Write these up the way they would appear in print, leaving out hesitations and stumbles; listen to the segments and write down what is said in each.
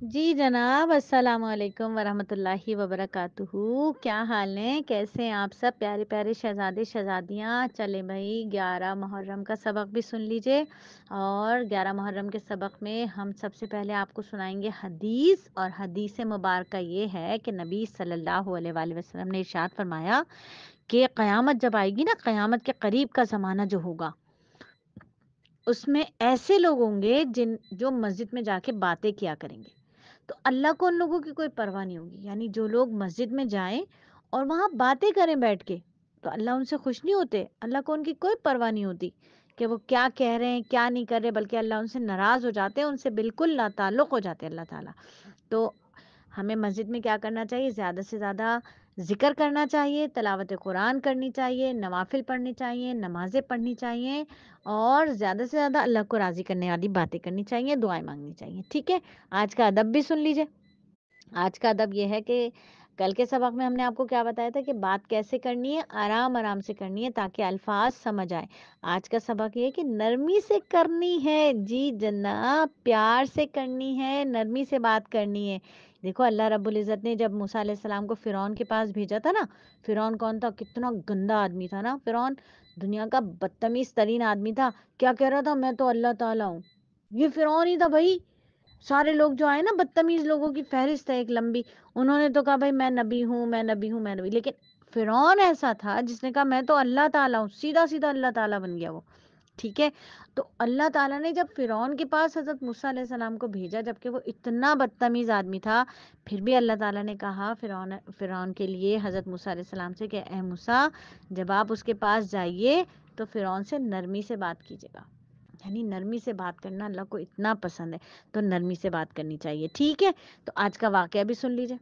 जी जनाब, अस्सलाम वालेकुम वरहमतुल्लाहि वबरकातुहू। क्या हाल है? कैसे हैं आप सब प्यारे प्यारे शहजादे शहजादियाँ? चले भाई 11 मुहर्रम का सबक भी सुन लीजिए। और 11 मुहर्रम के सबक में हम सबसे पहले आपको सुनाएंगे हदीस। और हदीस मुबारक ये है कि नबी सल्लल्लाहु अलैहि वसल्लम ने इरशाद फरमाया कि क़यामत जब आएगी ना, क़यामत के करीब का ज़माना जो होगा, उसमें ऐसे लोग होंगे जो मस्जिद में जाके बातें किया करेंगे। तो अल्लाह को उन लोगों की कोई परवाह नहीं होगी। यानी जो लोग मस्जिद में जाएं और वहां बातें करें बैठ के, तो अल्लाह उनसे खुश नहीं होते। अल्लाह को उनकी कोई परवाह नहीं होती कि वो क्या कह रहे हैं क्या नहीं कर रहे, बल्कि अल्लाह उनसे नाराज हो जाते हैं, उनसे बिल्कुल लाताल्लुक हो जाते हैं अल्लाह ताला। तो हमें मस्जिद में क्या करना चाहिए? ज़्यादा से ज़्यादा ज़िक्र करना चाहिए, तिलावत कुरान करनी चाहिए, नवाफ़िल पढ़नी चाहिए, नमाज़ें पढ़नी चाहिए और ज़्यादा से ज़्यादा अल्लाह को राज़ी करने वाली बातें करनी चाहिए, दुआएँ माँगनी चाहिए। ठीक है? आज का अदब भी सुन लीजिए। आज का अदब ये है कि कल के सबक में हमने आपको क्या बताया था कि बात कैसे करनी है, आराम-आराम से करनी है ताकि अल्फाज़ समझ आएँ। आज का सबक ये है कि नरमी से करनी है। जी जनाब, प्यार से करनी है, नरमी से बात करनी है। देखो अल्लाह रब्बुल इज़्ज़त ने जब मूसा अलैहिस्सलाम को फ़िरौन के पास भेजा था ना, फ़िरौन कौन था? कितना गंदा आदमी था ना फ़िरौन, दुनिया का बदतमीज़ तरीन आदमी था। क्या कह रहा था? मैं तो अल्लाह ताला हूँ। ये फ़िरौन ही था भई। सारे लोग जो आए ना, बदतमीज लोगों की फहरिस्त है एक लंबी। उन्होंने तो कहा भाई मैं नबी हूँ, मैं नबी हूँ, मैं नबी। लेकिन फिरौन ऐसा था जिसने कहा मैं तो अल्लाह ताला हूँ, सीधा सीधा अल्लाह ताला बन गया वो। ठीक है? तो अल्लाह ताला ने जब फिरौन के पास हजरत मूसा अलैहि सलाम को भेजा, जबकि वो इतना बदतमीज आदमी था, फिर भी अल्लाह ताला ने कहा फिरौन फिरौन के लिए हजरत मूसा अलैहि सलाम से कि ए मूसा, जब आप उसके पास जाइए तो फिरौन से नरमी से बात कीजिएगा। यानी नरमी से बात करना अल्लाह को इतना पसंद है, तो नरमी से बात करनी चाहिए। ठीक है? तो आज का वाकया भी सुन लीजिए।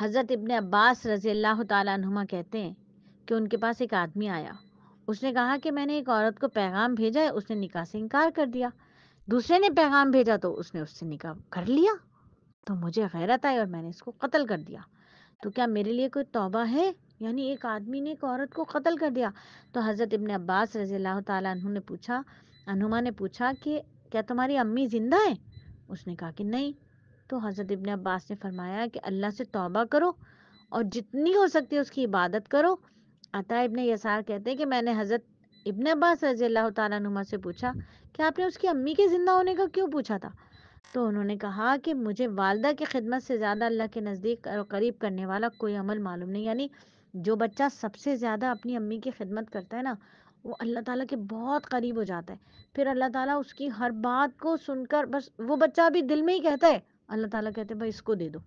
हज़रत इब्ने अब्बास रज़ी अल्लाह ताला अन्हुमा कहते हैं कि उनके पास एक आदमी आया। उसने कहा कि मैंने एक औरत को पैगाम भेजा है, उसने निकाह से इनकार कर दिया। दूसरे ने पैगाम भेजा तो उसने उससे निकाह कर लिया। तो मुझे गैरत आई और मैंने इसको कत्ल कर दिया। तो क्या मेरे लिए कोई तौबा है? यानी एक आदमी ने एक औरत को कत्ल कर दिया। तो हज़रत इब्ने अब्बास रज़ी अल्लाह ताला अन्हुमा ने पूछा कि क्या तुम्हारी अम्मी ज़िंदा है? उसने कहा कि नहीं। तो हज़रत इब्ने अब्बास ने फरमाया कि अल्लाह से तौबा करो और जितनी हो सकती है उसकी इबादत करो। अता इब्ने यसार कहते हैं कि मैंने हज़रत इब्ने अब्बास रज़ी अल्लाह ताला अन्हुमा से पूछा कि आपने उसकी अम्मी के ज़िंदा होने का क्यों पूछा था? तो उन्होंने कहा कि मुझे वालिदा की खिदमत से ज़्यादा अल्लाह के नज़दीक और करीब करने वाला कोई अमल मालूम नहीं। यानी जो बच्चा सबसे ज़्यादा अपनी अम्मी की खिदमत करता है ना, वो अल्लाह ताला के बहुत करीब हो जाता है। फिर अल्लाह ताला उसकी हर बात को सुनकर बस वो बच्चा अभी दिल में ही कहता है, अल्लाह ताला कहते हैं भाई इसको दे दो।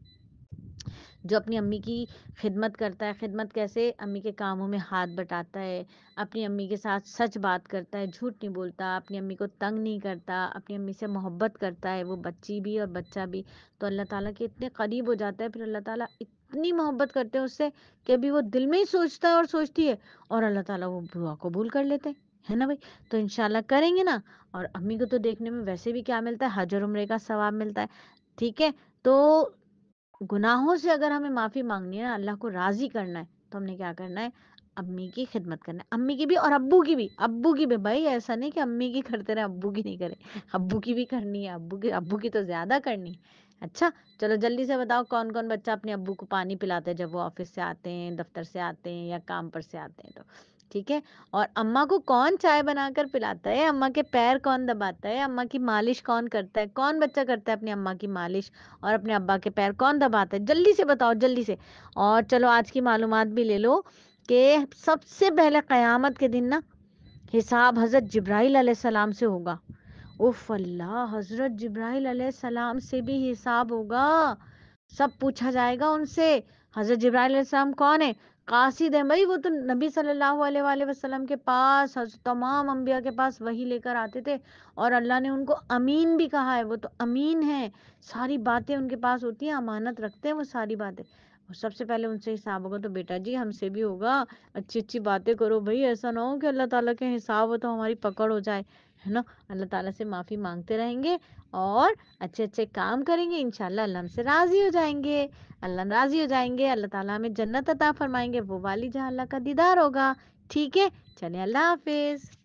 जो अपनी अम्मी की खिदमत करता है, खिदमत कैसे? अम्मी के कामों में हाथ बटाता है, अपनी अम्मी के साथ सच बात करता है, झूठ नहीं बोलता, अपनी अम्मी को तंग नहीं करता, अपनी अम्मी से मोहब्बत करता है, वो बच्ची भी और बच्चा भी। तो अल्लाह ताला के इतने करीब हो जाता है, फिर अल्लाह ताला इतनी मोहब्बत करते हैं उससे कि अभी वो दिल में ही सोचता है और सोचती है, और अल्लाह ताला वो दुआ कबूल कर लेते हैं। है ना भाई? तो इंशाल्लाह करेंगे ना। और अम्मी को तो देखने में वैसे भी क्या मिलता है? हज और उम्रे का सवाब मिलता है। ठीक है? तो गुनाहों से अगर हमें माफ़ी माँगनी है ना, अल्लाह को राज़ी करना है, तो हमने क्या करना है? अम्मी की खिदमत करना है। अम्मी की भी और अब्बू की भी। अब्बू की भी भई, ऐसा नहीं कि अम्मी की करते रहें, अब्बू की नहीं करें। अब्बू की भी करनी है, अब्बू की तो ज़्यादा करनी है। अच्छा, चलो जल्दी से बताओ कौन-कौन बच्चा अपने अब्बू को पानी पिलाता है जब वो ऑफ़िस से आते हैं, दफ़्तर से आते हैं या काम पर से आते हैं तो? ठीक है? और अम्मा को कौन चाय बनाकर पिलाता है? अम्मा के पैर कौन दबाता है? अम्मा की मालिश कौन करता है? कौन बच्चा करता है अपनी अम्मा की मालिश? और अपने अब्बा के पैर कौन दबाता है? जल्दी से बताओ, जल्दी से। और चलो आज की मालूमात भी ले लो कि सबसे पहले क़यामत के दिन ना हिसाब हज़रत जिब्राइल अलैहिस्सलाम से होगा। उफ़ अल्लाह! हज़रत जिब्राइल अलैहिस्सलाम से भी हिसाब होगा। सब पूछा जाएगा उनसे। हज़रत जिब्राइल अलैहिस्सलाम कौन है? कासिद हैं भई, वो तो नबी सल्लल्लाहु अलैहि वसल्लम के पास तमाम अंबिया के पास वही लेकर आते थे और अल्लाह ने उनको अमीन भी कहा है, वो तो अमीन हैं। सारी बातें उनके पास होती हैं, अमानत रखते हैं वो सारी बातें। और सबसे पहले उनसे हिसाब होगा तो बेटा जी हमसे भी होगा। अच्छी-अच्छी बातें करो भई, ऐसा ना हो कि अल्लाह ताला के हिसाब हो तो हमारी पकड़ हो जाए, है ना? अल्लाह ताला से माफ़ी माँगते रहेंगे और अच्छे-अच्छे काम करेंगे, इंशाअल्लाह अल्लाह हमसे राज़ी हो जाएँगे। अल्लाह राज़ी हो जाएँगे, अल्लाह ताला हमें जन्नत अता फ़रमाएँगे, वो वाली जहाँ अल्लाह का दीदार होगा। ठीक है? चलिए अल्लाह हाफ़िज़।